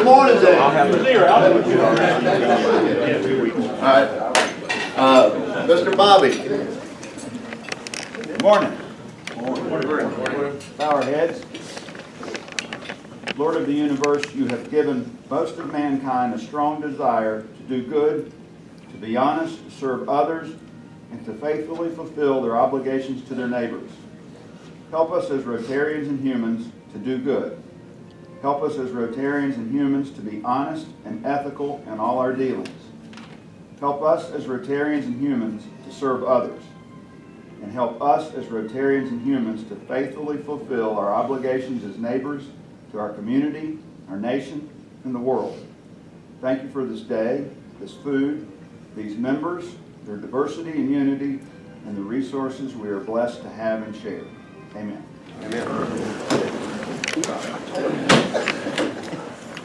morning, Dan. I'll have a zero. I'll have a zero. All right. Mr. Bobby. Good morning. Bow our heads. Lord of the universe, you have given most of mankind a strong desire to do good, to be honest, to serve others, and to faithfully fulfill their obligations to their neighbors. Help us as Rotarians and humans to do good. Help us as Rotarians and humans to be honest and ethical in all our dealings. Help us as Rotarians and humans to serve others. And help us as Rotarians and humans to faithfully fulfill our obligations as neighbors to our community, our nation, and the world. Thank you for this day, this food, these members, their diversity and unity, and the resources we are blessed to have and share. Amen. Amen.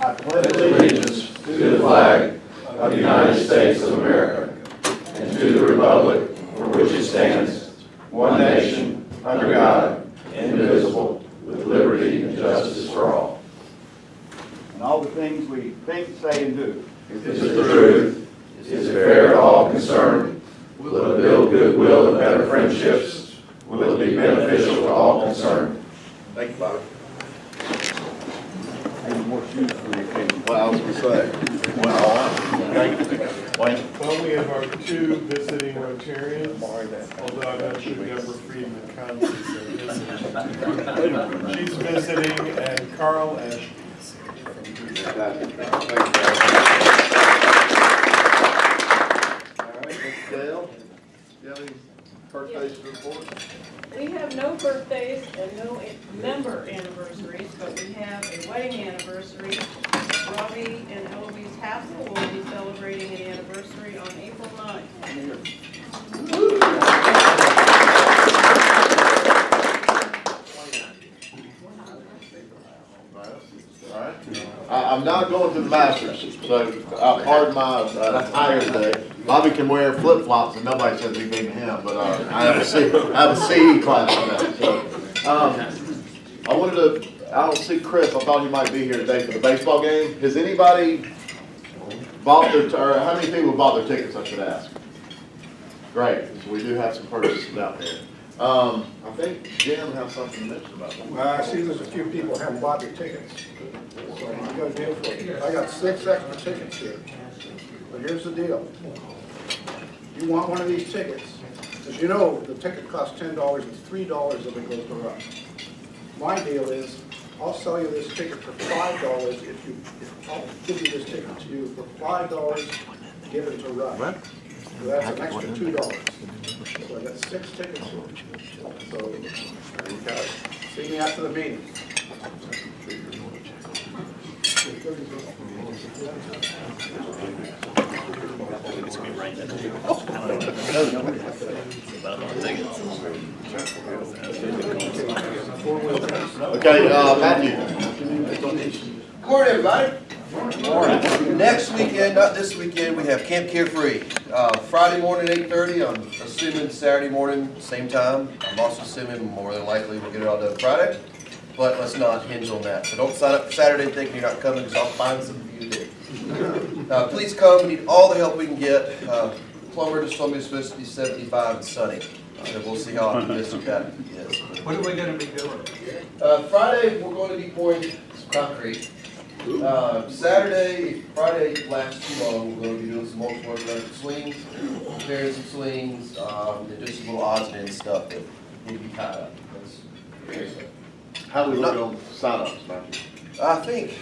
I pledge allegiance to the flag of the United States of America and to the republic for which it stands, one nation, under God, indivisible, with liberty and justice for all. And all the things we think, say, and do. Is it the truth? Is it fair to all concerned? Will it build goodwill and better friendships? Will it be beneficial to all concerned? Thank you, Bobby. Maybe more shoes for the occasion. Well, I was going to say. Well, Wayne. Well, we have our two visiting Rotarians, although I'm not sure Deborah Friedman counts as a visitor. She's visiting, and Carl Ashby is here. All right, Ms. Dale, do you have any birthdays to report? We have no birthdays and no member anniversaries, but we have a wedding anniversary. Robbie and Eloise Hassel will be celebrating an anniversary on April 9th. All right. I'm not going to the Masters, so pardon my attire today. Bobby can wear flip-flops and nobody says anything to him, but I have a CE class on that. So, I wanted to, I don't see Chris, I thought he might be here today for the baseball game. Has anybody bought their, or how many people bought their tickets, I should ask? Great, so we do have some purchases out there. I think Jim has something to mention about that. I see there's a few people who haven't bought their tickets. So I got a deal for you. I got 6 extra tickets here. But here's the deal. You want one of these tickets. As you know, the ticket costs $10 and $3 if it goes to Rush. My deal is, I'll sell you this ticket for $5 if I'll give you this ticket to you for $5, give it to Rush. So that's an extra $2. So I got 6 tickets. So, see me after the meeting. Okay, Matthew. Good morning, everybody. Next weekend, not this weekend, we have Camp Carefree. Friday morning, 8:30. I'm assuming Saturday morning, same time. I'm also assuming more than likely we'll get it all done Friday. But let's not hinge on that. So don't sign up for Saturday thinking you're not coming, because I'll find some of you there. Please come. We need all the help we can get. Plumber just told me it's supposed to be 75 and sunny. So we'll see how optimistic that is. What are we going to be doing? Friday, we're going to be pouring some concrete. Saturday, if Friday lasts too long, we're going to be doing some multiple electric swings, repairing some swings, and just some little odds and ends stuff that need to be tied up. How do we look on sign-ups, Matthew? I think,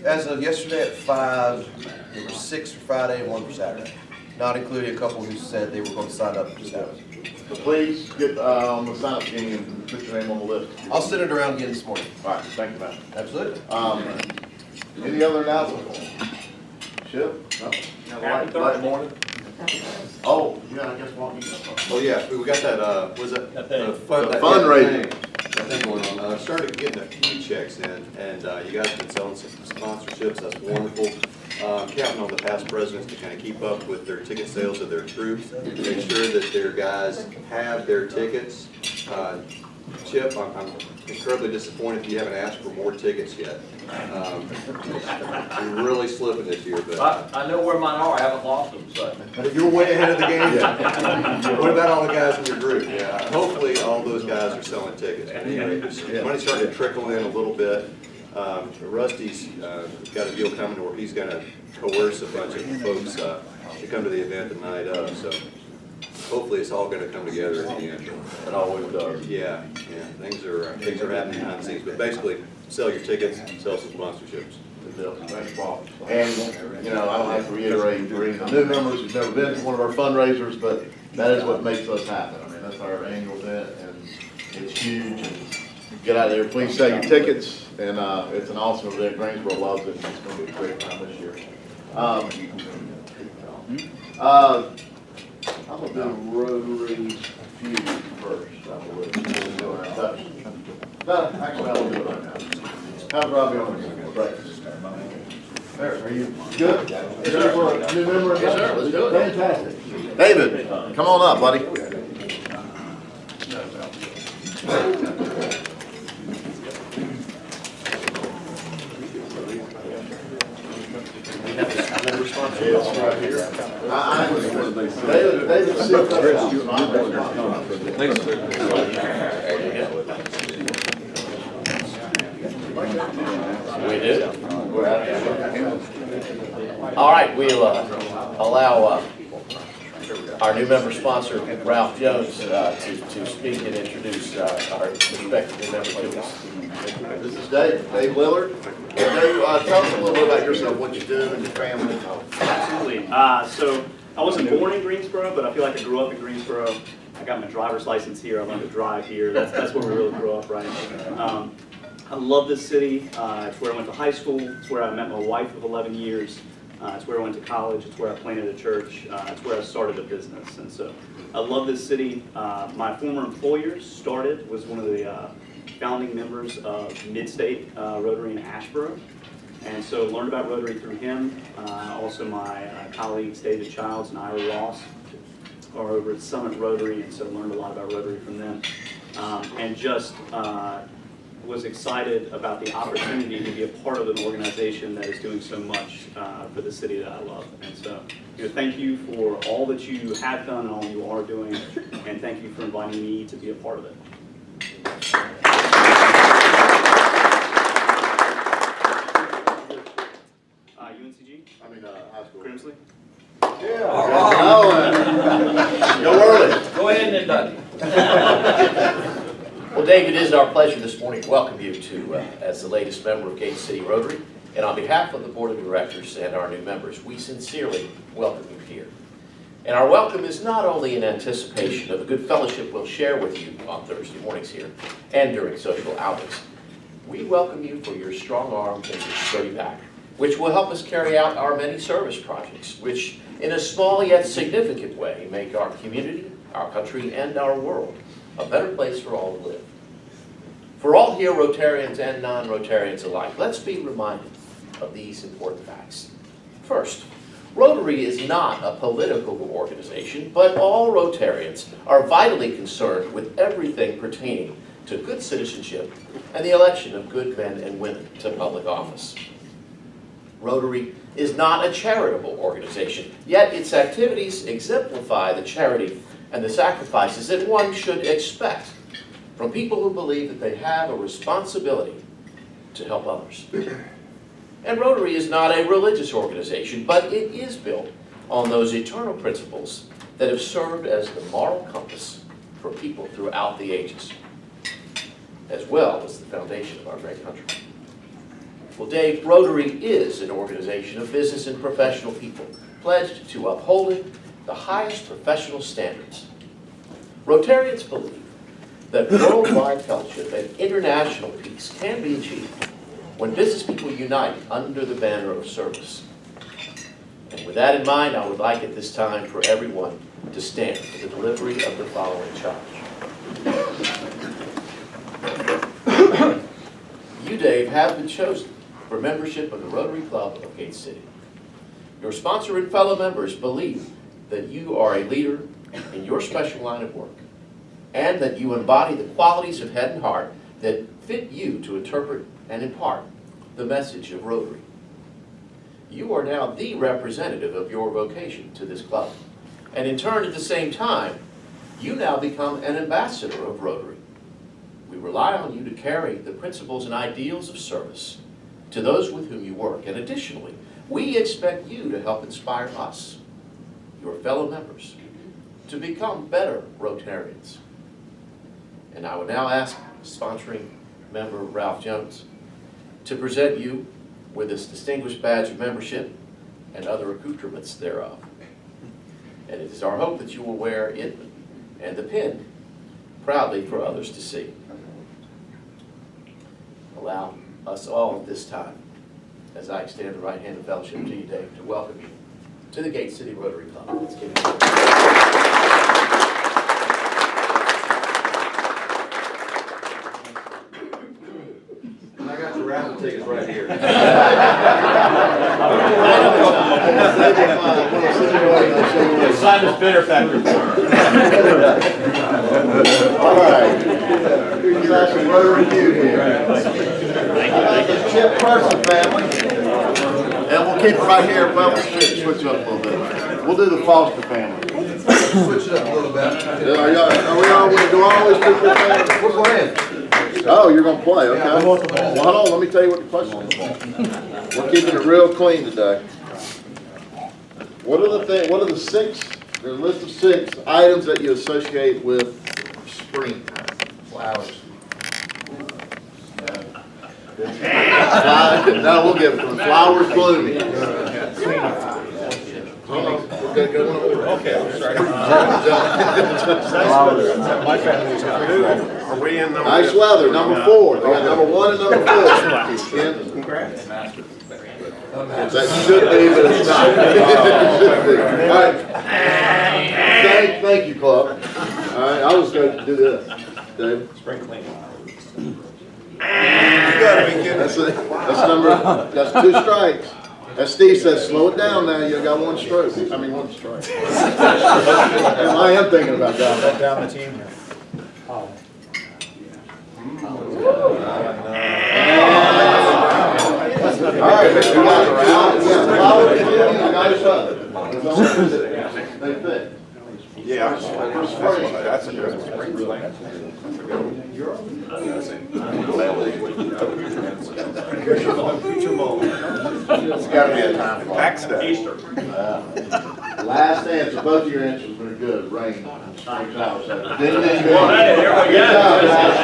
as of yesterday at 5, there were 6 for Friday and 1 for Saturday, not including a couple who said they were going to sign up for Saturday. So please get on the sign-up sheet and put your name on the list. I'll send it around again this morning. All right, thank you, Matt. Absolutely. Any other announcements? Chip? No? Happy Thursday morning. Oh, yeah, I guess what you Oh yeah, we got that, was it? That thing. The fundraiser. That thing going on. Started getting a few checks in, and you guys have been selling some sponsorships, that's wonderful. Counting on the past presidents to kind of keep up with their ticket sales of their troops, make sure that their guys have their tickets. Chip, I'm incredibly disappointed you haven't asked for more tickets yet. You're really slipping this year, but I know where mine are, I haven't lost them, so. you're way ahead of the game. What about all the guys in your group? Yeah, hopefully all those guys are selling tickets. Money's starting to trickle in a little bit. Rusty's got a deal coming where he's going to coerce a bunch of folks to come to the event the night of, so hopefully it's all going to come together at the end. It always does. Yeah, things are happening behind the scenes, but basically, sell your tickets, sell some sponsorships. Thanks, Paul. And, you know, I don't have to reiterate for any of the new members who've never been to one of our fundraisers, but that is what makes us happen. I mean, that's our annual event, and it's huge. And get out there, please sell your tickets, and it's an awesome event. Greensboro loves it, and it's going to be a great time this year. I'm going to do Rotary feud first, I believe. No, actually, I'll do it right now. How's Robbie on the breakfast? There, are you good? Yes, sir. For a new member? Yes, sir. Let's do it. Fantastic. David, come on up, buddy. Yes, right here. David, sit Thanks, sir. We do. All right, we'll allow our new member sponsor, Ralph Jones, to speak and introduce our respective new member to us. This is Dave Lillard. Dave, tell us a little bit about yourself, what you do and your family. Absolutely. So I wasn't born in Greensboro, but I feel like I grew up in Greensboro. I got my driver's license here. I learned to drive here. That's where we really grew up, right? I love this city. It's where I went to high school. It's where I met my wife of 11 years. It's where I went to college. It's where I planted a church. It's where I started a business. And so I love this city. My former employer was one of the founding members of Mid-State Rotary in Asheboro. And so learned about Rotary through him. Also my colleagues David Childs and Ira Ross are over at Summit Rotary, and so learned a lot about Rotary from them. And just was excited about the opportunity to be a part of an organization that is doing so much for the city that I love. And so, thank you for all that you have done and all you are doing, and thank you for inviting me to be a part of it. UNCG? I mean, high school. Grimsley? Go early. Go ahead and done. Well, Dave, it is our pleasure this morning to welcome you to, as the latest member of Gate City Rotary. And on behalf of the Board of Directors and our new members, we sincerely welcome you here. And our welcome is not only in anticipation of the good fellowship we'll share with you on Thursday mornings here and during social outings. We welcome you for your strong arms and your sturdy back, which will help us carry out our many service projects, which in a small yet significant way make our community, our country, and our world a better place for all to live. For all here, Rotarians and non-Rotarians alike, let's be reminded of these important facts. First, Rotary is not a political organization, but all Rotarians are vitally concerned with everything pertaining to good citizenship and the election of good men and women to public office. Rotary is not a charitable organization, yet its activities exemplify the charity and the sacrifices that one should expect from people who believe that they have a responsibility to help others. And Rotary is not a religious organization, but it is built on those eternal principles that have served as the moral compass for people throughout the ages, as well as the foundation of our great country. Well, Dave, Rotary is an organization of business and professional people pledged to upholding the highest professional standards. Rotarians believe that worldwide fellowship and international peace can be achieved when business people unite under the banner of service. And with that in mind, I would like at this time for everyone to stand for the delivery of the following charge. You, Dave, have been chosen for membership of the Rotary Club of Gate City. Your sponsor and fellow members believe that you are a leader in your special line of work and that you embody the qualities of head and heart that fit you to interpret and impart the message of Rotary. You are now the representative of your vocation to this club. And in turn, at the same time, you now become an ambassador of Rotary. We rely on you to carry the principles and ideals of service to those with whom you work. And additionally, we expect you to help inspire us, your fellow members, to become better Rotarians. And I would now ask sponsoring member Ralph Jones to present you with this distinguished badge of membership and other accoutrements thereof. And it is our hope that you will wear it and the pin proudly for others to see. Allow us all at this time, as I extend the right hand of fellowship to you, Dave, to welcome you to the Gate City Rotary Club. Let's give it a I got your raffle tickets right here. Sign this bitter factor. All right. Let's have some Rotary review here. Chip Person family. And we'll keep it right here, but we'll switch up a little bit. We'll do the Foster family. Switch it up a little bit. Are we all, do all these people family? We're going in. Oh, you're gonna play, okay. Well, hold on, let me tell you what the question is. We're keeping it real clean today. What are the six, there's a list of 6 items that you associate with springtime? Flowers. No, we'll give it to them. Flowers blooming. Hold on, we're gonna go in order. Okay, I'm sorry. My family's are we in number? Nice weather, number 4. They got number 1 and number 4. Congrats. That should be, but it's not. It should be. All right. Thank you, Club. All right, I was going to do this. Dave? Spring cleaning. That's 2 strikes. As Steve says, slow it down now, you got 1 stroke. I mean, 1 strike. I am thinking about that. Let down the team here. All right, we got flowers, I got his other. They fit. Yeah, that's a good spring cleaning. It's gotta be a time clock. Next day. Easter. Last answer, both of your answers were good, rain, spring showers. Ding, ding, ding. There we go. Good job, guys.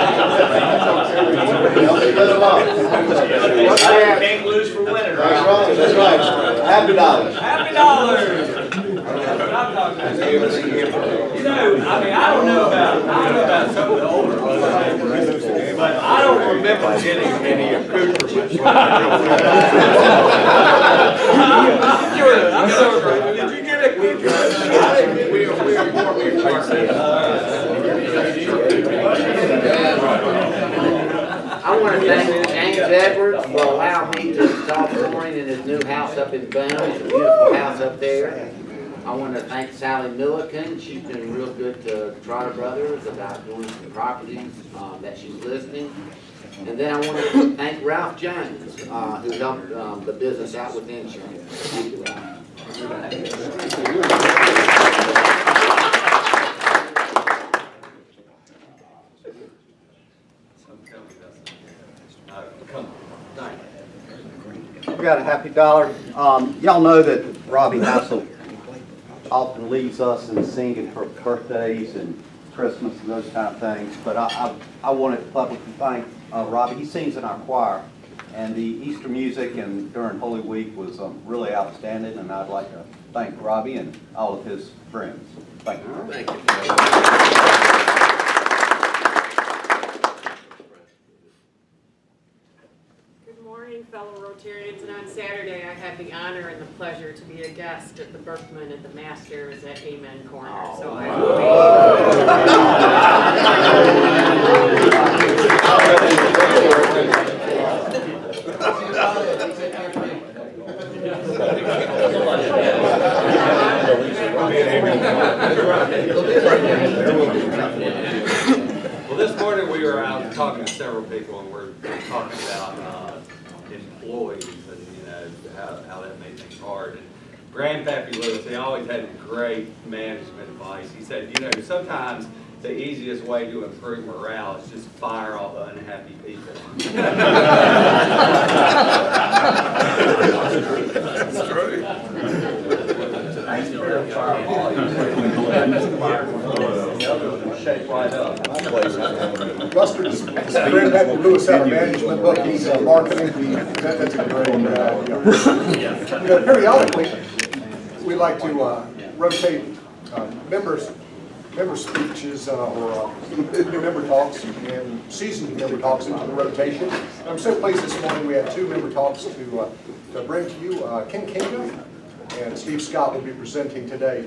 Can't lose for winning, That's right, that's right. Happy dollars. Happy dollars! You know, I mean, I don't know about some of the older ones, but I don't remember getting any accoutrements. I'm sure. Did you get accoutrements? We are I want to thank James Edwards for allowing me to talk this morning in his new house up in Boone. It's a beautiful house up there. I want to thank Sally Milliken. She's been real good to Trotter Brothers about doing some properties that she's listing. And then I want to thank Ralph Jones, who helped the business out with insurance. Thank you, Ralph. We got a happy dollar. Y'all know that Robbie Hassel often leads us in singing for birthdays and Christmas and those kind of things. But I wanted to publicly thank Robbie. He sings in our choir, and the Easter music and during Holy Week was really outstanding. And I'd like to thank Robbie and all of his friends. Thank you. Thank you. Fellow Rotarians, and on Saturday I had the honor and the pleasure to be a guest at the Berkman at the Masters at Amen Corner. So I will talking about employees and, you know, how that made things hard. And Grandpappy Lewis, he always had great management advice. He said, you know, sometimes the easiest way to improve morale is just fire all the unhappy people. That's true. Ruster's Grandpappy Lewis had a management book, he's marketing, that's a great, you know, periodically, we like to rotate member speeches or new member talks and seasoned member talks into the rotation. And I'm so pleased this morning we had 2 member talks to bring to you. Ken Kinga and Steve Scott will be presenting today.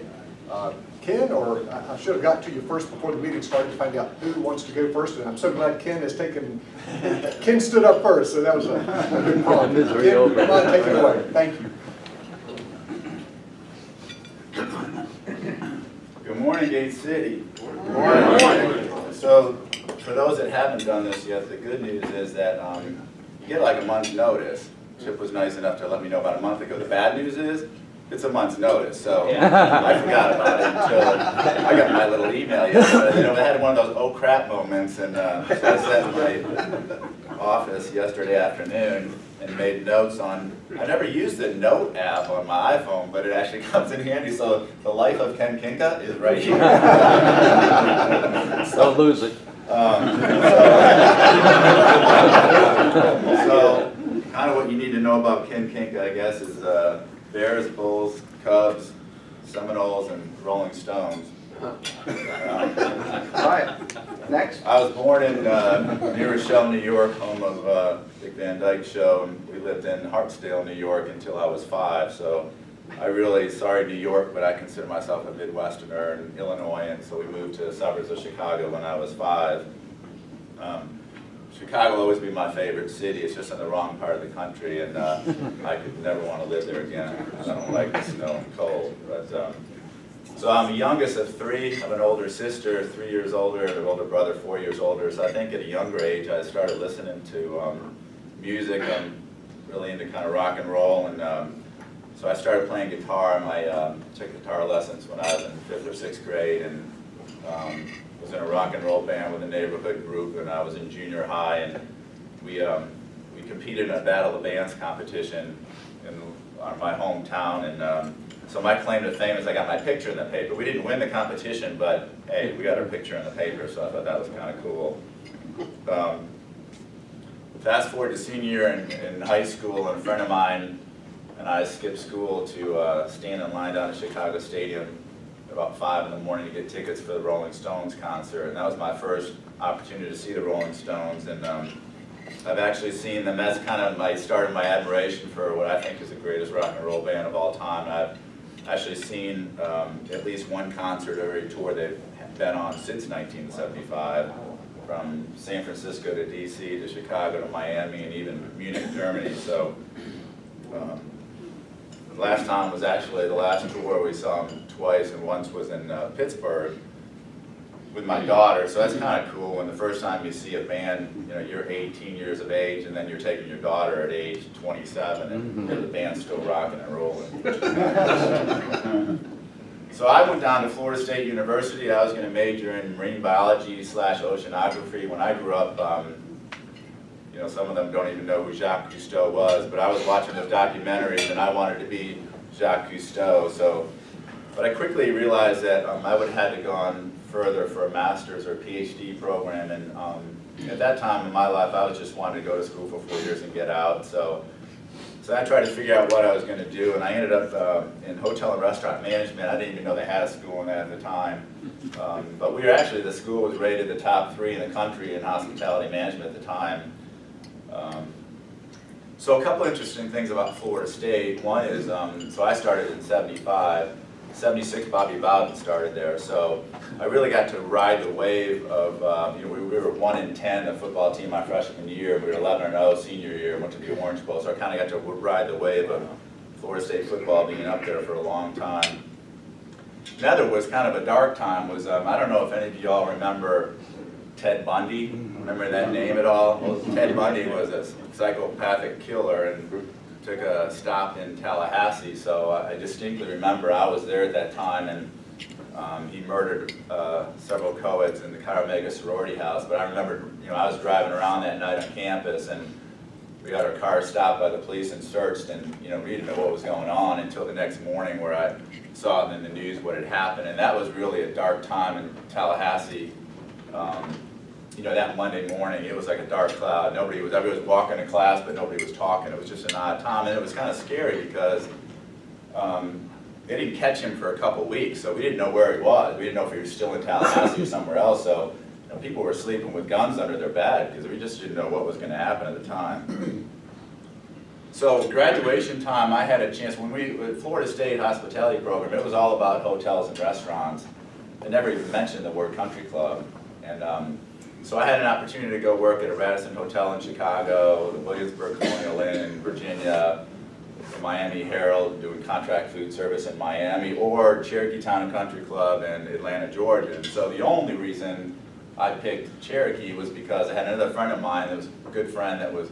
Ken, or I should have got to you first before the meeting started to find out who wants to go first, and I'm so glad Ken has taken, Ken stood up first, so that was a good prompt. Ken, come on, take it away. Thank you. Good morning, Gate City. Good morning. So, for those that haven't done this yet, the good news is that you get like a month's notice. Chip was nice enough to let me know about a month ago. The bad news is, it's a month's notice, so I forgot about it until I got my little email yesterday. You know, I had one of those oh crap moments, and so I sat in my office yesterday afternoon and made notes on, I never used the note app on my iPhone, but it actually comes in handy. So the life of Ken Kinka is right here. Don't lose it. So kind of what you need to know about Ken Kinka, I guess, is Bears, Bulls, Cubs, Seminoles, and Rolling Stones. All right, next. I was born in New Rochelle, New York, home of Dick Van Dyke Show, and we lived in Hartsdale, New York until I was 5, so I really, sorry New York, but I consider myself a Midwesterner in Illinois, and so we moved to the suburbs of Chicago when I was 5. Chicago will always be my favorite city. It's just in the wrong part of the country, and I could never want to live there again. I don't like the snow and cold. But so I'm the youngest of 3. I have an older sister, 3 years older, and an older brother, 4 years older. So I think at a younger age, I started listening to music. I'm really into kind of rock and roll, and so I started playing guitar. I took guitar lessons when I was in 5th or 6th grade, and was in a rock and roll band with a neighborhood group, and I was in junior high, and we competed in a Battle of the Bands competition in my hometown, and so my claim to fame is I got my picture in the paper. We didn't win the competition, but hey, we got our picture in the paper, so I thought that was kind of cool. Fast forward to senior year in high school, and a friend of mine and I skipped school to stand in line down at Chicago Stadium about 5 in the morning to get tickets for the Rolling Stones concert, and that was my first opportunity to see the Rolling Stones, and I've actually seen them. That's kind of my start of my admiration for what I think is the greatest rock and roll band of all time. I've actually seen at least one concert every tour they've been on since 1975, from San Francisco to DC to Chicago to Miami and even Munich, Germany. So last time was actually the last tour. We saw them twice, and once was in Pittsburgh with my daughter. So that's kind of cool when the first time you see a band, you know, you're 18 years of age, and then you're taking your daughter at age 27, and the band's still rocking and rolling. So I went down to Florida State University. I was going to major in marine biology / oceanography. When I grew up, you know, some of them don't even know who Jacques Cousteau was, but I was watching those documentaries, and I wanted to be Jacques Cousteau. So, but I quickly realized that I would have had to gone further for a master's or PhD program, and at that time in my life, I was just wanting to go to school for 4 years and get out. So I tried to figure out what I was going to do, and I ended up in hotel and restaurant management. I didn't even know they had a school in that at the time. But we were actually, the school was rated the top 3 in the country in hospitality management at the time. So a couple interesting things about Florida State. One is, so I started in 75. 76, Bobby Bowden started there, so I really got to ride the wave of, you know, we were 1-10, the football team my freshman year. We were 11-0 senior year, went to the Orange Bowl, so I kind of got to ride the wave of Florida State football being up there for a long time. Another was kind of a dark time was, I don't know if any of y'all remember Ted Bundy. remember that name at all? Well, Ted Bundy was a psychopathic killer and took a stop in Tallahassee, so I distinctly remember I was there at that time, and he murdered several co-eds in the Chi Omega sorority house. But I remember, I was driving around that night on campus, and we got our car stopped by the police and searched, and we didn't know what was going on until the next morning, where I saw in the news what had happened, and that was really a dark time in Tallahassee. That Monday morning, it was like a dark cloud. Everybody was walking to class, but nobody was talking. It was just an odd time, and it was kind of scary because they didn't catch him for a couple weeks, so we didn't know where he was. We didn't know if he was still in Tallahassee or somewhere else. So people were sleeping with guns under their bed because we just didn't know what was going to happen at the time. So graduation time, I had a chance, with Florida State hospitality program, it was all about hotels and restaurants. I never even mentioned the word country club. And so I had an opportunity to go work at a Radisson Hotel in Chicago, the Williamsburg Colonial Inn in Virginia, the Miami Herald doing contract food service in Miami, or Cherokee Town and Country Club in Atlanta, Georgia. And so the only reason I picked Cherokee was because I had another friend of mine that was a good friend that was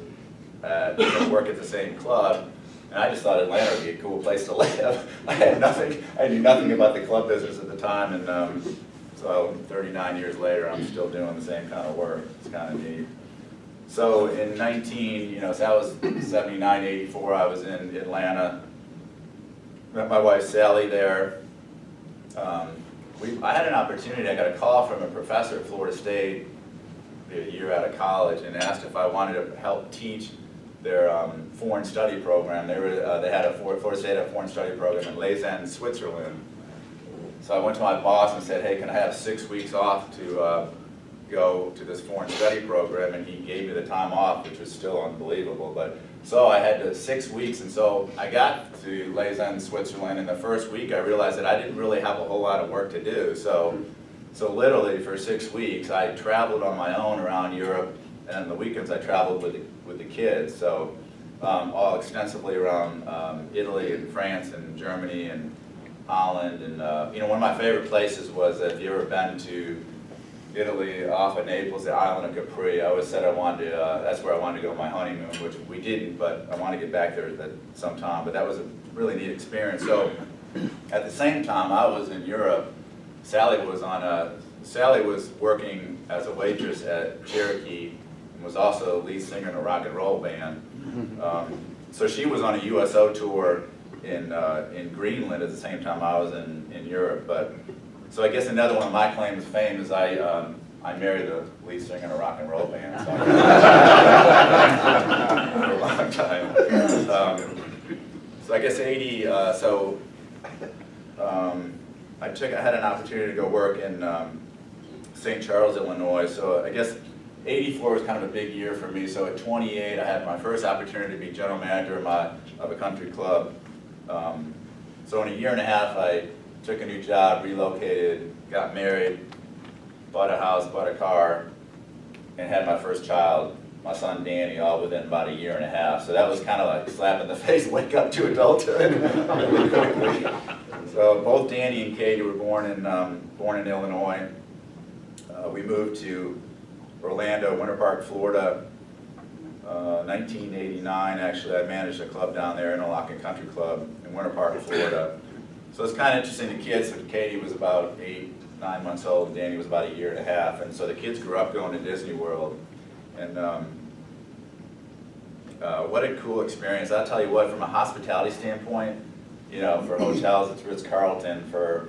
work at the same club, and I just thought Atlanta would be a cool place to live. I knew nothing about the club business at the time, and so 39 years later, I'm still doing the same kind of work. It's kind of neat. So in so that was 79, 84, I was in Atlanta. Met my wife Sally there. I had an opportunity, I got a call from a professor at Florida State a year out of college and asked if I wanted to help teach their foreign study program. Florida State had a foreign study program in Lausanne, Switzerland. So I went to my boss and said, hey, can I have 6 weeks off to go to this foreign study program? And he gave me the time off, which was still unbelievable. But so I had 6 weeks, and so I got to Lausanne, Switzerland, and the first week I realized that I didn't really have a whole lot of work to do. So literally for 6 weeks I traveled on my own around Europe, and on the weekends I traveled with the kids. So all extensively around Italy and France and Germany and Holland, and one of my favorite places was, if you ever been to Italy off of Naples, the island of Capri, I always said I wanted to, that's where I wanted to go on my honeymoon, which we didn't, but I want to get back there at some time. But that was a really neat experience. So at the same time I was in Europe, Sally was working as a waitress at Cherokee and was also the lead singer in a rock and roll band. So she was on a USO tour in Greenland at the same time I was in Europe. But so I guess another one of my claims to fame is I married the lead singer in a rock and roll band. So for a long time. So I guess 80. I had an opportunity to go work in St. Charles, Illinois. So I guess 84 was kind of a big year for me. So at 28, I had my first opportunity to be general manager of a country club. So in a year and a half, I took a new job, relocated, got married, bought a house, bought a car, and had my first child, my son Danny, all within about a year and a half. So that was kind of like slap in the face, wake up to adulthood really quickly. So both Danny and Katie were born in Illinois. We moved to Orlando, Winter Park, Florida, 1989. Actually, I managed a club down there, Interlochen Country Club in Winter Park, Florida. So it's kind of interesting. The kids, Katie was about 8, 9 months old, and Danny was about a year and a half. And so the kids grew up going to Disney World. And what a cool experience. I'll tell you what, from a hospitality standpoint, for hotels, it's Ritz-Carlton. For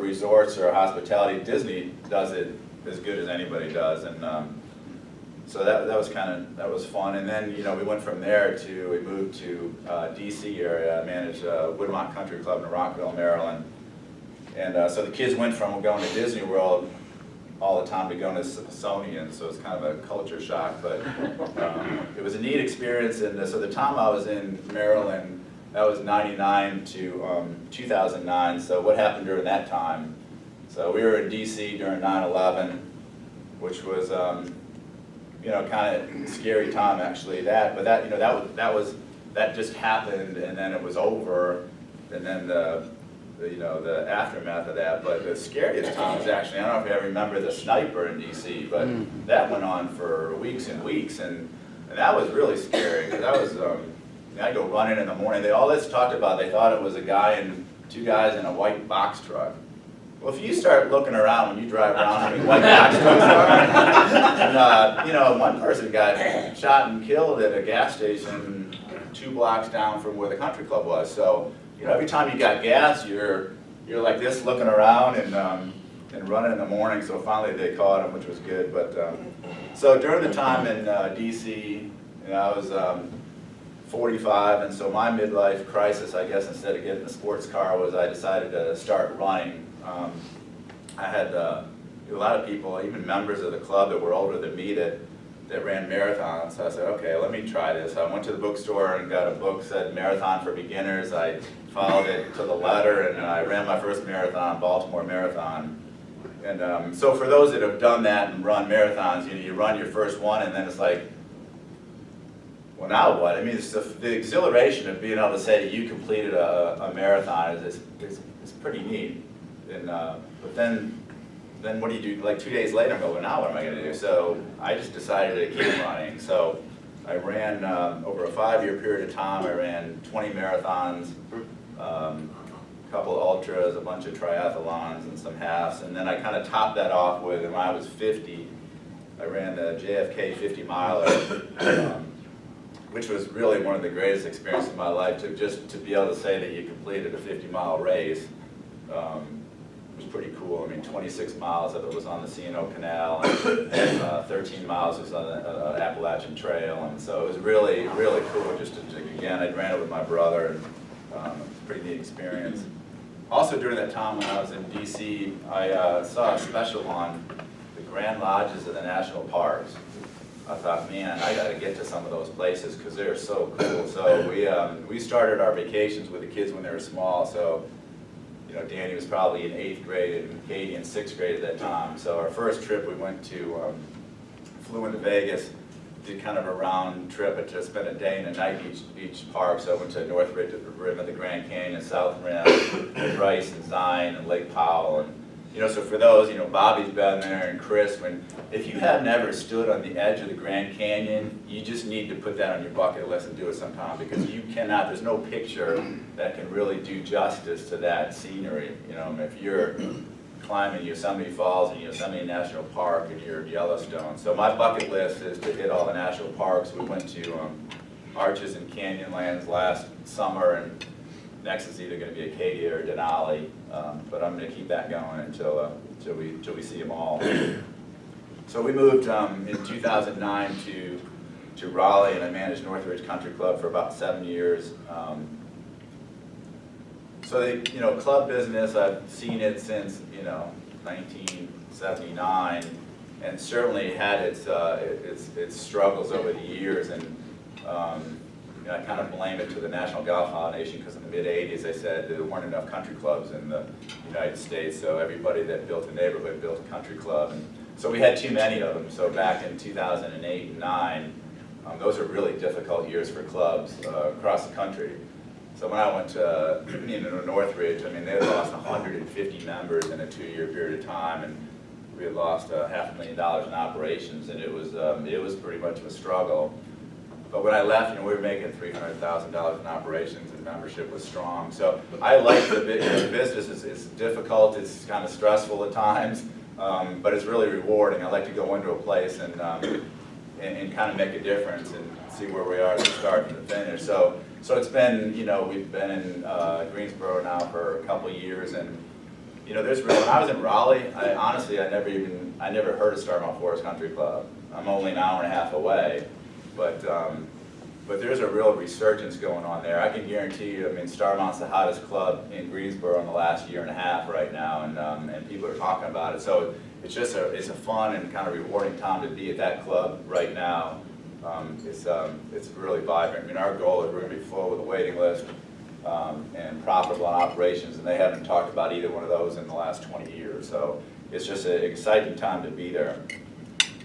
resorts or hospitality, Disney does it as good as anybody does. And so that was fun. And then we went from there we moved to DC area. I managed Woodmont Country Club in Rockville, Maryland. And so the kids went from going to Disney World all the time to going to Smithsonian, so it's kind of a culture shock. But it was a neat experience. And so the time I was in Maryland, that was 99 to 2009. So what happened during that time? So we were in DC during 9/11, which was kind of scary time actually. That just happened, and then it was over, and then the the aftermath of that. But the scariest time was actually, I don't know if you ever remember the sniper in DC, but that went on for weeks and weeks, and that was really scary, because that was, I'd go running in the morning. They all this talked about, they thought it was a guy and two guys in a white box truck. Well, if you start looking around when you drive around, how many white box trucks are, and, one person got shot and killed at a gas station 2 blocks down from where the country club was. So, every time you got gas, you're like this looking around and running in the morning. So finally they caught him, which was good. But so during the time in DC, I was 45, and so my midlife crisis, I guess, instead of getting a sports car, was I decided to start running. I had a lot of people, even members of the club that were older than me, that ran marathons. So I said, okay, let me try this. I went to the bookstore and got a book that said Marathon for Beginners. I followed it to the letter, and I ran my first marathon, Baltimore Marathon. And so for those that have done that and run marathons, you run your first one, and then it's like, well, now what? I mean, it's the exhilaration of being able to say that you completed a marathon is pretty neat. And but then what do you do? Like 2 days later, I go, well, now what am I going to do? So I just decided to keep running. So I ran over a 5-year period of time. I ran 20 marathons, a couple of ultras, a bunch of triathlons, and some halves. And then I kind of topped that off with, when I was 50, I ran the JFK 50 miler, which was really one of the greatest experiences of my life. To be able to say that you completed a 50-mile race. It was pretty cool. I mean, 26 miles of it was on the C&O Canal, and 13 miles was on the Appalachian Trail, and so it was really, really cool. Just again, I ran it with my brother, and it was a pretty neat experience. Also, during that time when I was in DC, I saw a special on the Grand Lodges of the national parks. I thought, man, I got to get to some of those places because they're so cool. So we started our vacations with the kids when they were small. So. Danny was probably in 8th grade and Katie in 6th grade at that time. So our first trip, we went to, flew into Vegas, did kind of a round trip, but just spent a day and a night each park. So I went to North Rim of the Grand Canyon, South Rim, Bryce and Zion and Lake Powell. And, so for those, Bobby's been there and Chris, if you have never stood on the edge of the Grand Canyon, you just need to put that on your bucket list and do it sometime, because you cannot, there's no picture that can really do justice to that scenery. If you're climbing Yosemite Falls and Yosemite National Park and you're Yellowstone. So my bucket list is to hit all the national parks. We went to Arches and Canyonlands last summer, and next is either going to be Acadia or Denali, but I'm going to keep that going until we see them all. So we moved in 2009 to Raleigh, and I managed Northridge Country Club for about 7 years. So club business, I've seen it since 1979, and certainly had its struggles over the years. And I kind of blame it to the National Golf Foundation, because in the mid-'80s they said there weren't enough country clubs in the United States, so everybody that built a neighborhood built a country club. And so we had too many of them. So back in 2008 and 9, those are really difficult years for clubs across the country. So when I went to Northridge, I mean, they had lost 150 members in a 2-year period of time, and we had lost $500,000 in operations, and it was pretty much of a struggle. But when I left, we were making $300,000 in operations, and membership was strong. So I like the business. It's difficult. It's kind of stressful at times, but it's really rewarding. I like to go into a place and kind of make a difference and see where we are at the start and the finish. So it's been, we've been in Greensboro now for a couple of years, and there's when I was in Raleigh, I never heard of Starmount Forest Country Club. I'm only an hour and a half away. But there's a real resurgence going on there. I can guarantee you, Starmount's the hottest club in Greensboro in the last year and a half right now, and people are talking about it. So it's a fun and kind of rewarding time to be at that club right now. It's really vibrant. Our goal is we're going to be full with a waiting list and profitable operations, and they haven't talked about either one of those in the last 20 years. So it's just an exciting time to be there.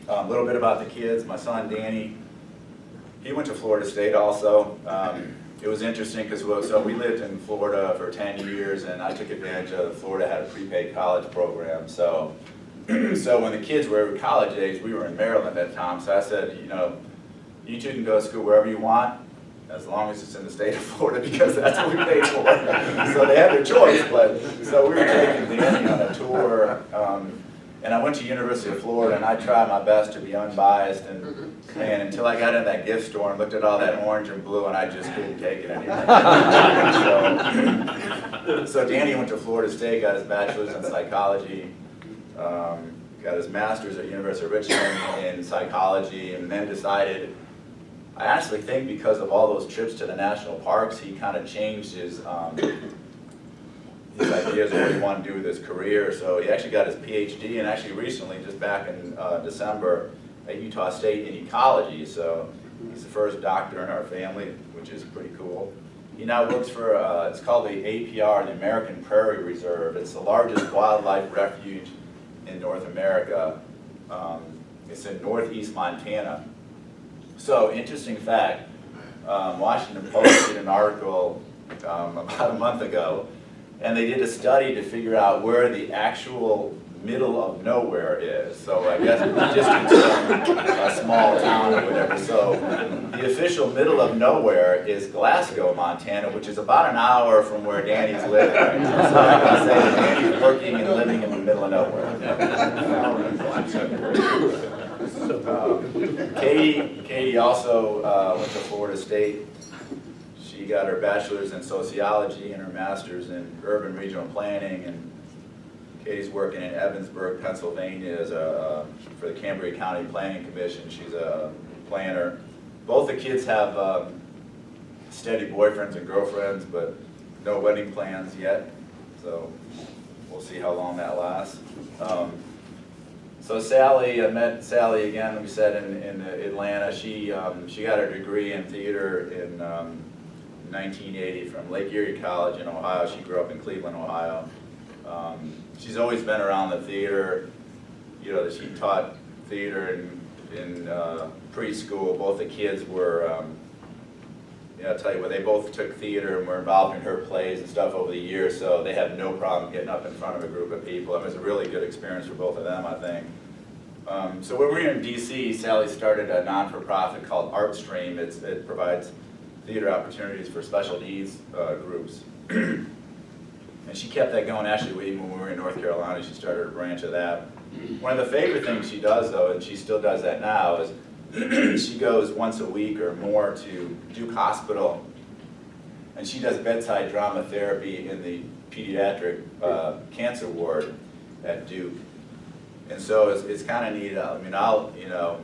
A little bit about the kids. My son Danny, he went to Florida State also. it was interesting because so we lived in Florida for 10 years, and I took advantage of Florida had a prepaid college program. So, so when the kids were college age, we were in Maryland at the time. So I said, you know, you two can go to school wherever you want, as long as it's in the state of Florida, because that's what we paid for. So they had their choice. But so we were taking Danny on a tour. And I went to University of Florida, and I tried my best to be unbiased, and man, until I got in that gift store and looked at all that orange and blue, and I just couldn't take it anymore. So Danny went to Florida State, got his bachelor's in psychology, got his master's at University of Richmond in psychology, and then decided, I actually think because of all those trips to the national parks, he kind of changed his ideas of what he wanted to do with his career. So he actually got his PhD, and actually recently, just back in December, at Utah State in ecology. So he's the first doctor in our family, which is pretty cool. He now works for, it's called the APR, the American Prairie Reserve. It's the largest wildlife refuge in North America. It's in northeast Montana. So, interesting fact, Washington Post did an article about a month ago, and they did a study to figure out where the actual middle of nowhere is. So I guess it's just a small town or whatever. So the official middle of nowhere is Glasgow, Montana, which is about an hour from where Danny's living. So I can say that Danny's working and living in the middle of nowhere. Katie also went to Florida State. She got her bachelor's in sociology and her master's in urban regional planning, and Katie's working in Evansburg, Pennsylvania as for the Cambria County Planning Commission. She's a planner. Both the kids have steady boyfriends and girlfriends, but no wedding plans yet, so we'll see how long that lasts. So Sally, I met Sally again, we said in Atlanta. She got her degree in theater in 1980 from Lake Erie College in Ohio. She grew up in Cleveland, Ohio. She's always been around the theater. You know, she taught theater in preschool. Both the kids were, you know, I'll tell you what, they both took theater and were involved in her plays and stuff over the years, so they had no problem getting up in front of a group of people. It was a really good experience for both of them, I think. So when we were in DC, Sally started a non-for-profit called ArtStream. It provides theater opportunities for special needs groups. And she kept that going. Actually, even when we were in North Carolina, she started a branch of that. One of the favorite things she does, though, and she still does that now, is she goes once a week or more to Duke Hospital, and she does bedside drama therapy in the pediatric cancer ward at Duke. And so it's kind of neat. I mean, you know,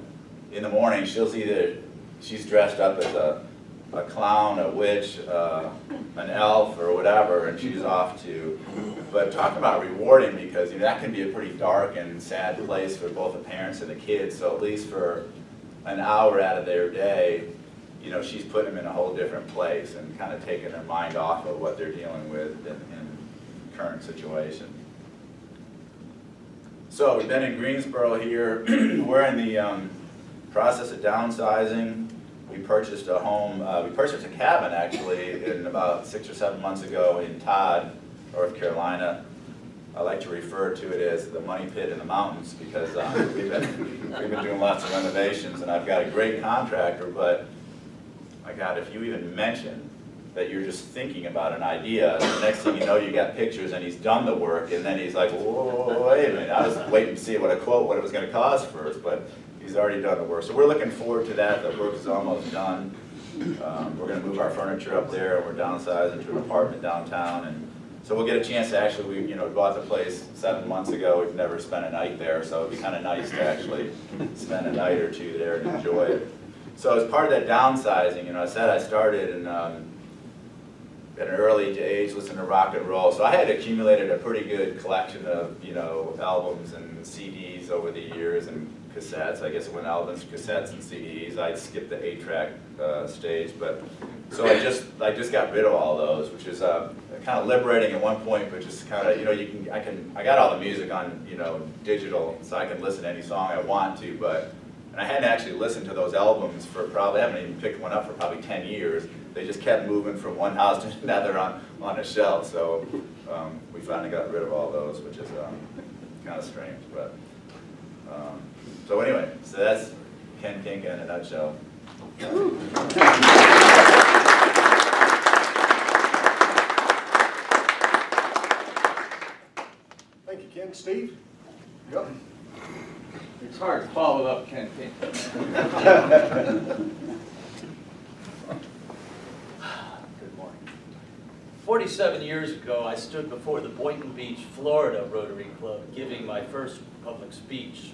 in the morning, she's dressed up as a clown, a witch, an elf, or whatever, and she's off to. But talk about rewarding, because you know, that can be a pretty dark and sad place for both the parents and the kids. So at least for an hour out of their day, you know, she's putting them in a whole different place and kind of taking their mind off of what they're dealing with in current situation. So we've been in Greensboro here. We're in the process of downsizing. We purchased a home, we purchased a cabin actually in about 6 or 7 months ago in Todd, North Carolina. I like to refer to it as the money pit in the mountains, because we've been doing lots of renovations, and I've got a great contractor, but my God, if you even mention that you're just thinking about an idea, the next thing you know, you got pictures and he's done the work, and then he's like, whoa, wait a minute, I was waiting to see what it was going to cost first, but he's already done the work. So we're looking forward to that. The work is almost done. We're going to move our furniture up there, and we're downsizing to an apartment downtown, and so we'll get a chance to actually, we bought the place 7 months ago. We've never spent a night there, so it'd be kind of nice to actually spend a night or two there and enjoy it. So as part of that downsizing, I said I started at an early age listening to rock and roll. So I had accumulated a pretty good collection of, albums and CDs over the years, and cassettes. I guess it went albums, cassettes, and CDs. I skipped the 8-track stage, but so I just got rid of all those, which is kind of liberating at one point, but just kind of I got all the music on digital, so I can listen to any song I want to, and I hadn't actually listened to those albums for I haven't even picked one up for probably 10 years. they just kept moving from one house to another on a shelf. So we finally got rid of all those, which is kind of strange. But so anyway, so that's Ken Kinka in a nutshell. Thank you, Ken. Steve? Yep. It's hard to follow up Ken King. Good morning. 47 years ago, I stood before the Boynton Beach, Florida Rotary Club giving my first public speech.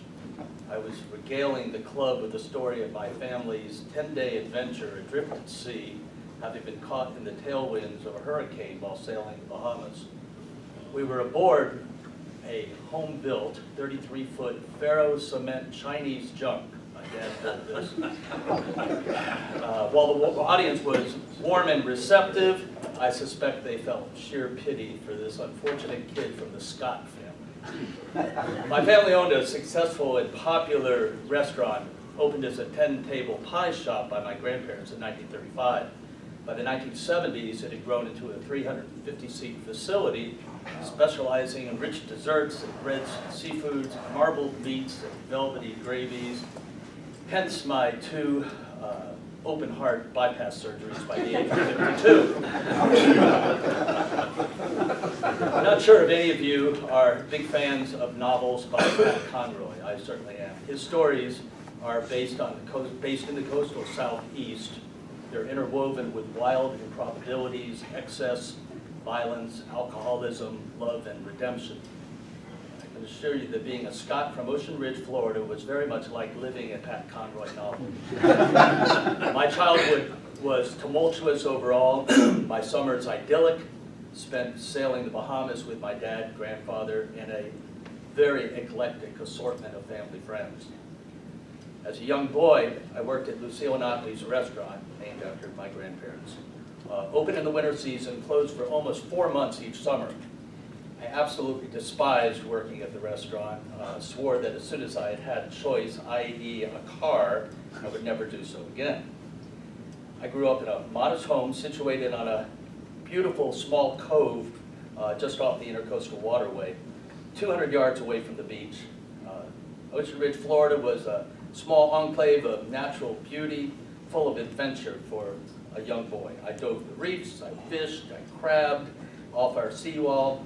I was regaling the club with the story of my family's 10-day adventure adrift at sea, having been caught in the tailwinds of a hurricane while sailing the Bahamas. We were aboard a home-built 33-foot ferro cement Chinese junk. My dad built this. While the audience was warm and receptive, I suspect they felt sheer pity for this unfortunate kid from the Scott family. My family owned a successful and popular restaurant, opened as a 10-table pie shop by my grandparents in 1935. By the 1970s, it had grown into a 350-seat facility specializing in rich desserts and breads and seafoods, marbled meats and velvety gravies, hence my 2 open-heart bypass surgeries by the age of 52. I'm not sure if any of you are big fans of novels by Pat Conroy. I certainly am. His stories are based in the coastal southeast. They're interwoven with wild improbabilities, excess, violence, alcoholism, love, and redemption. I can assure you that being a Scot from Ocean Ridge, Florida was very much like living a Pat Conroy novel. My childhood was tumultuous overall, my summers idyllic, spent sailing the Bahamas with my dad, grandfather, and a very eclectic assortment of family friends. As a young boy, I worked at Lucille Notley's restaurant, named after my grandparents. Open in the winter season, closed for almost 4 months each summer. I absolutely despised working at the restaurant, swore that as soon as I had a choice, i.e. a car, I would never do so again. I grew up in a modest home situated on a beautiful small cove just off the Intercoastal Waterway, 200 yards away from the beach. Ocean Ridge, Florida was a small enclave of natural beauty, full of adventure for a young boy. I dove the reefs, I fished, I crabbed off our seawall,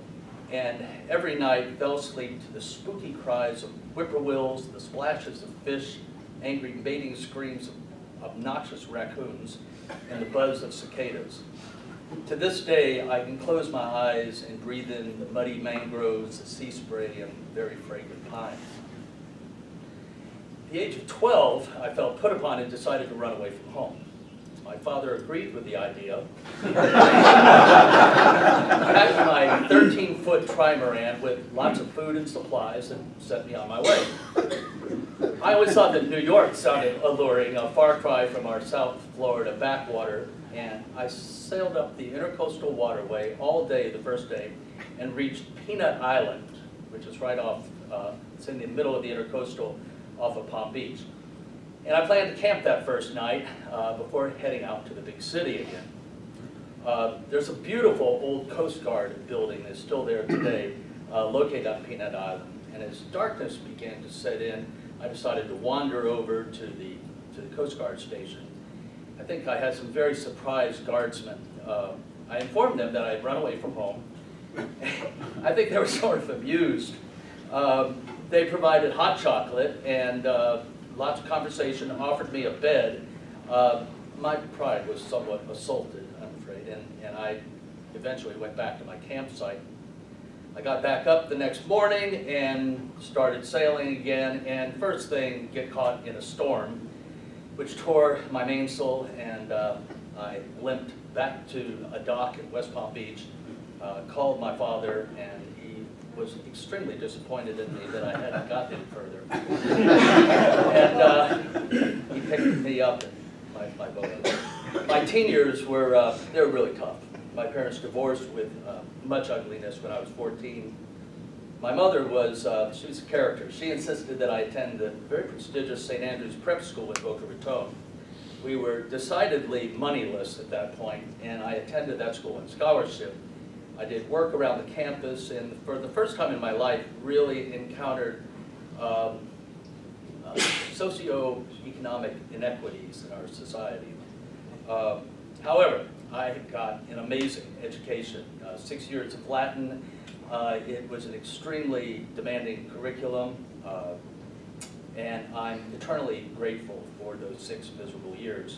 and every night fell asleep to the spooky cries of whippoorwills, the splashes of fish, angry mating screams of obnoxious raccoons, and the buzz of cicadas. To this day, I can close my eyes and breathe in the muddy mangroves, the sea spray, and very fragrant pines. At the age of 12, I felt put upon and decided to run away from home. My father agreed with the idea. Packed my 13-foot trimaran with lots of food and supplies and set me on my way. I always thought that New York sounded alluring, a far cry from our South Florida backwater, and I sailed up the Intercoastal Waterway all day the first day and reached Peanut Island, which is right off, it's in the middle of the Intercoastal off of Palm Beach. And I planned to camp that first night before heading out to the big city again. There's a beautiful old Coast Guard building that's still there today, located on Peanut Island. And as darkness began to set in, I decided to wander over to the Coast Guard station. I think I had some very surprised guardsmen. I informed them that I had run away from home. I think they were sort of amused. They provided hot chocolate and lots of conversation, offered me a bed. My pride was somewhat assaulted, I'm afraid, and I eventually went back to my campsite. I got back up the next morning and started sailing again, and first thing, get caught in a storm, which tore my mainsail, and I limped back to a dock in West Palm Beach, called my father, and he was extremely disappointed in me that I hadn't gotten any further. And he picked me up in my boat. My teen years were, they were really tough. My parents divorced with much ugliness when I was 14. My mother was, she was a character. She insisted that I attend the very prestigious St. Andrew's Prep School in Boca Raton. We were decidedly moneyless at that point, and I attended that school on scholarship. I did work around the campus, and for the first time in my life, really encountered socioeconomic inequities in our society. However, I got an amazing education, 6 years of Latin. It was an extremely demanding curriculum, and I'm eternally grateful for those 6 miserable years.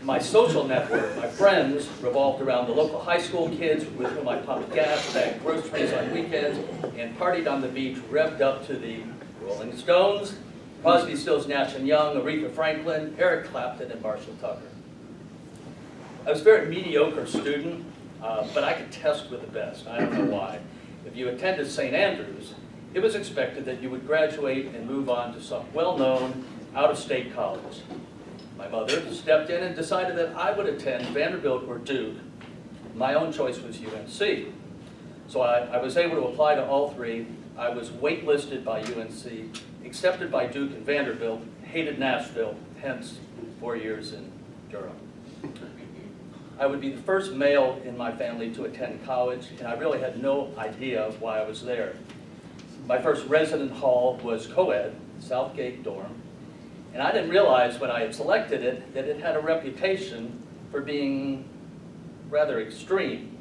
My social network, my friends, revolved around the local high school kids with whom I pumped gas, bagged groceries on weekends, and partied on the beach, revved up to the Rolling Stones, Crosby, Stills, Nash & Young, Aretha Franklin, Eric Clapton, and Marshall Tucker. I was a very mediocre student, but I could test with the best. I don't know why. If you attended St. Andrews, it was expected that you would graduate and move on to some well-known, out-of-state college. My mother stepped in and decided that I would attend Vanderbilt or Duke. My own choice was UNC. So I was able to apply to all 3. I was waitlisted by UNC, accepted by Duke and Vanderbilt, hated Nashville, hence 4 years in Durham. I would be the first male in my family to attend college, and I really had no idea why I was there. My first resident hall was co-ed, Southgate dorm, and I didn't realize when I had selected it that it had a reputation for being rather extreme.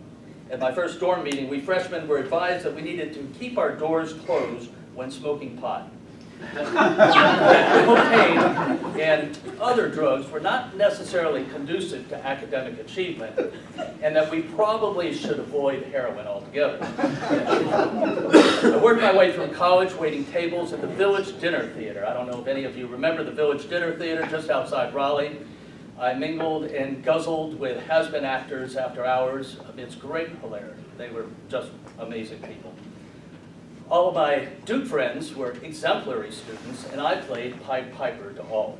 At my first dorm meeting, we freshmen were advised that we needed to keep our doors closed when smoking pot. Cocaine and other drugs were not necessarily conducive to academic achievement, and that we probably should avoid heroin altogether. I worked my way through college waiting tables at the Village Dinner Theater. I don't know if any of you remember the Village Dinner Theater just outside Raleigh. I mingled and guzzled with has-been actors after hours amidst great hilarity. They were just amazing people. All of my Duke friends were exemplary students, and I played Pied Piper to all.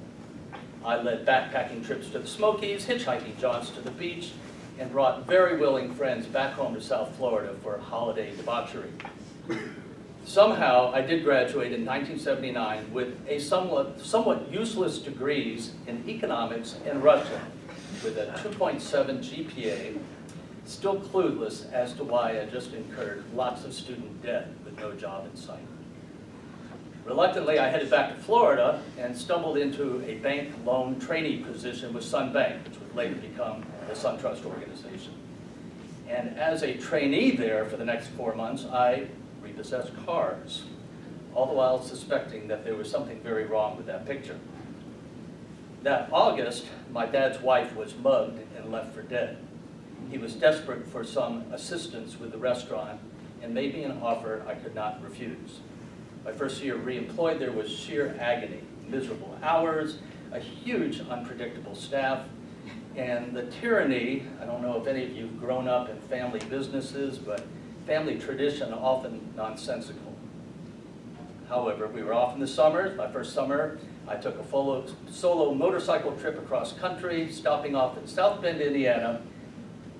I led backpacking trips to the Smokies, hitchhiking jaunts to the beach, and brought very willing friends back home to South Florida for holiday debauchery. Somehow, I did graduate in 1979 with a somewhat useless degrees in economics and Russian, with a 2.7 GPA, still clueless as to why I just incurred lots of student debt with no job in sight. Reluctantly, I headed back to Florida and stumbled into a bank loan trainee position with Sun Bank, which would later become the SunTrust organization. And as a trainee there for the next 4 months, I repossessed cars, all the while suspecting that there was something very wrong with that picture. That August, my dad's wife was mugged and left for dead. He was desperate for some assistance with the restaurant and made me an offer I could not refuse. My first year reemployed there was sheer agony, miserable hours, a huge unpredictable staff, and the tyranny. I don't know if any of you have grown up in family businesses, but family tradition often nonsensical. However, we were off in the summers. My first summer, I took a solo motorcycle trip across country, stopping off in South Bend, Indiana,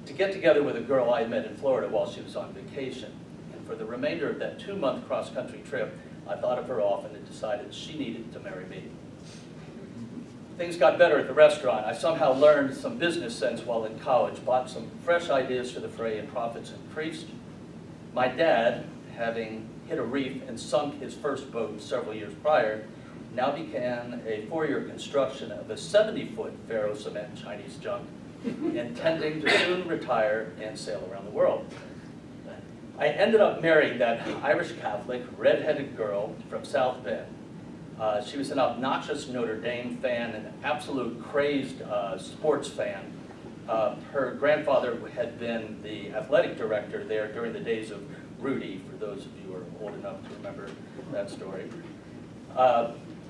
to get together with a girl I had met in Florida while she was on vacation. And for the remainder of that 2-month cross-country trip, I thought of her often and decided she needed to marry me. Things got better at the restaurant. I somehow learned some business sense while in college, bought some fresh ideas for the fray, and profits increased. My dad, having hit a reef and sunk his first boat several years prior, now began a 4-year construction of a 70-foot ferro cement Chinese junk, intending to soon retire and sail around the world. I ended up marrying that Irish Catholic, red-headed girl from South Bend. She was an obnoxious Notre Dame fan, an absolute crazed sports fan. Her grandfather had been the athletic director there during the days of Rudy, for those of you who are old enough to remember that story.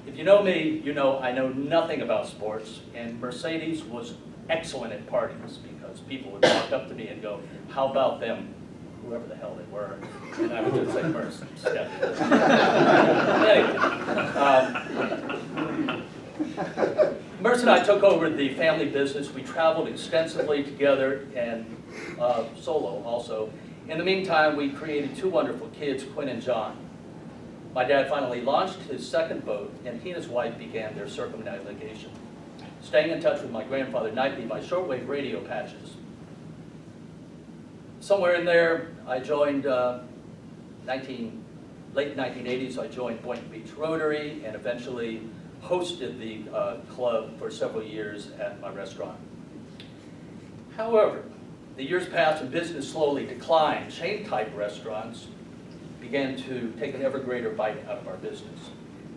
If you know me, you know I know nothing about sports, and Mercedes was excellent at parties because people would walk up to me and go, "How about them?" Whoever the hell they were, and I would just say, "Merce." Anyway, Merce and I took over the family business. We traveled extensively together and solo also. In the meantime, we created 2 wonderful kids, Quinn and John. My dad finally launched his second boat, and he and his wife began their circumnavigation. staying in touch with my grandfather nightly by shortwave radio patches. Somewhere in there, I joined, late 1980s, I joined Boynton Beach Rotary and eventually hosted the club for several years at my restaurant. However, the years passed and business slowly declined. Chain-type restaurants began to take an ever greater bite out of our business.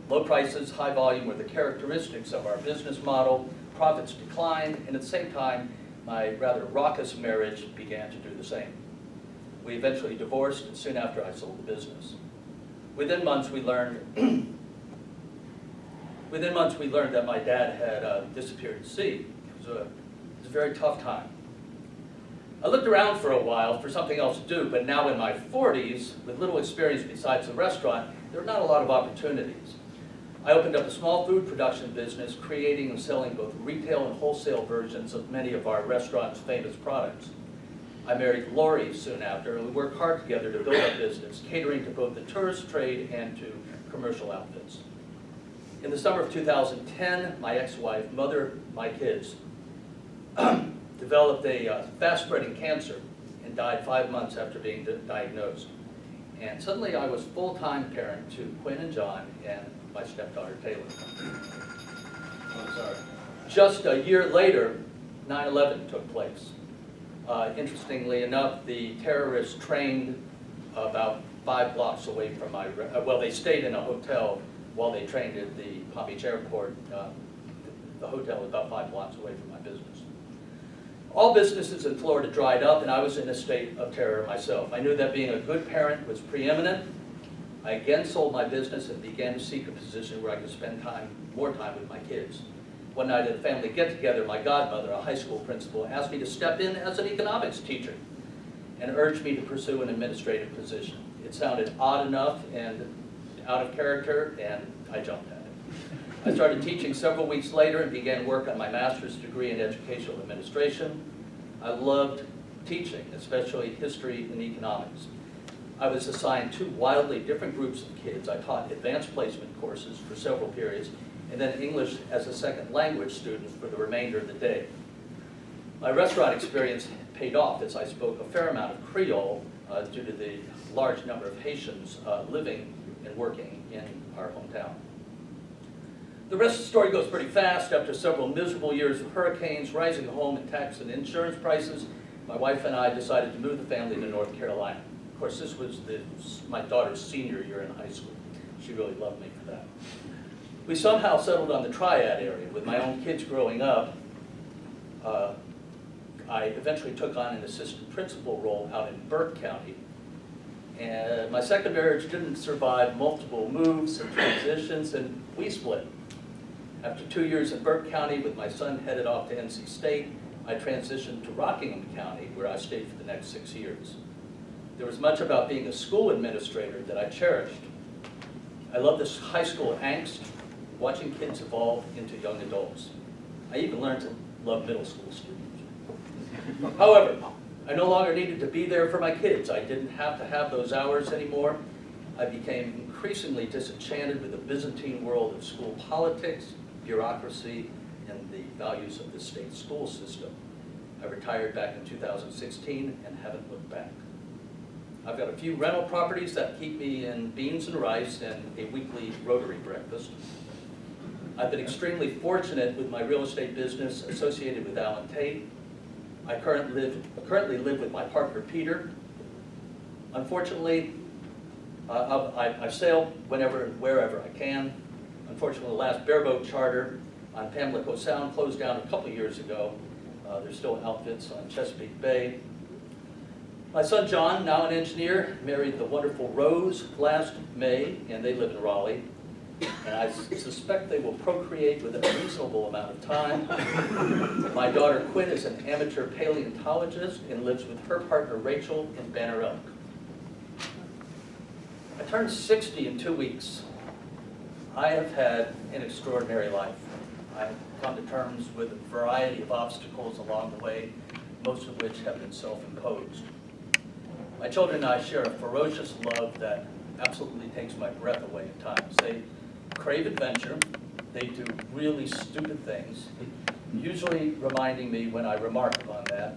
Low prices, high volume were the characteristics of our business model. Profits declined, and at the same time, my rather raucous marriage began to do the same. We eventually divorced, and soon after I sold the business. Within months, we learned that my dad had disappeared at sea. It was a very tough time. I looked around for a while for something else to do, but now in my 40s, with little experience besides the restaurant, there were not a lot of opportunities. I opened up a small food production business, creating and selling both retail and wholesale versions of many of our restaurant's famous products. I married Lori soon after, and we worked hard together to build our business, catering to both the tourist trade and to commercial outfits. In the summer of 2010, my ex-wife, mother of my kids, developed a fast-spreading cancer and died 5 months after being diagnosed. And suddenly I was full-time parent to Quinn and John and my stepdaughter Taylor. Just a year later, 9/11 took place. Interestingly enough, the terrorists trained about 5 blocks away from my, well, they stayed in a hotel while they trained at the Palm Beach Airport. The hotel was about 5 blocks away from my business. All businesses in Florida dried up, and I was in a state of terror myself. I knew that being a good parent was preeminent. I again sold my business and began to seek a position where I could spend more time with my kids. One night at a family get-together, my godmother, a high school principal, asked me to step in as an economics teacher and urged me to pursue an administrative position. It sounded odd enough and out of character, and I jumped at it. I started teaching several weeks later and began work on my master's degree in educational administration. I loved teaching, especially history and economics. I was assigned 2 wildly different groups of kids. I taught advanced placement courses for several periods, and then English as a second language students for the remainder of the day. My restaurant experience paid off as I spoke a fair amount of Creole due to the large number of Haitians living and working in our hometown. The rest of the story goes pretty fast. After several miserable years of hurricanes, rising home and tax and insurance prices, my wife and I decided to move the family to North Carolina. Of course, this was my daughter's senior year in high school. She really loved me for that. We somehow settled on the Triad area. With my own kids growing up, I eventually took on an assistant principal role out in Burke County. And my second marriage didn't survive multiple moves and transitions, and we split. After 2 years in Burke County, with my son headed off to NC State, I transitioned to Rockingham County, where I stayed for the next 6 years. There was much about being a school administrator that I cherished. I love this high school angst, watching kids evolve into young adults. I even learned to love middle school students. However, I no longer needed to be there for my kids. I didn't have to have those hours anymore. I became increasingly disenchanted with the Byzantine world of school politics, bureaucracy, and the values of the state school system. I retired back in 2016 and haven't looked back. I've got a few rental properties that keep me in beans and rice and a weekly Rotary breakfast. I've been extremely fortunate with my real estate business associated with Alan Tate. I currently live with my partner, Peter. Unfortunately, I sail whenever and wherever I can. Unfortunately, the last bareboat charter on Pamlico Sound closed down a couple years ago. There's still outfits on Chesapeake Bay. My son John, now an engineer, married the wonderful Rose last May, and they live in Raleigh. And I suspect they will procreate within a reasonable amount of time. My daughter Quinn is an amateur paleontologist and lives with her partner Rachel in Banner Elk. I turned 60 in 2 weeks. I have had an extraordinary life. I've come to terms with a variety of obstacles along the way, most of which have been self-imposed. My children and I share a ferocious love that absolutely takes my breath away at times. They crave adventure, they do really stupid things, usually reminding me when I remark upon that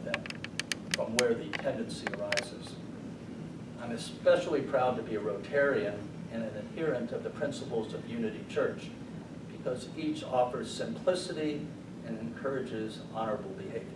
from where the tendency arises. I'm especially proud to be a Rotarian and an adherent of the principles of Unity Church, because each offers simplicity and encourages honorable behavior.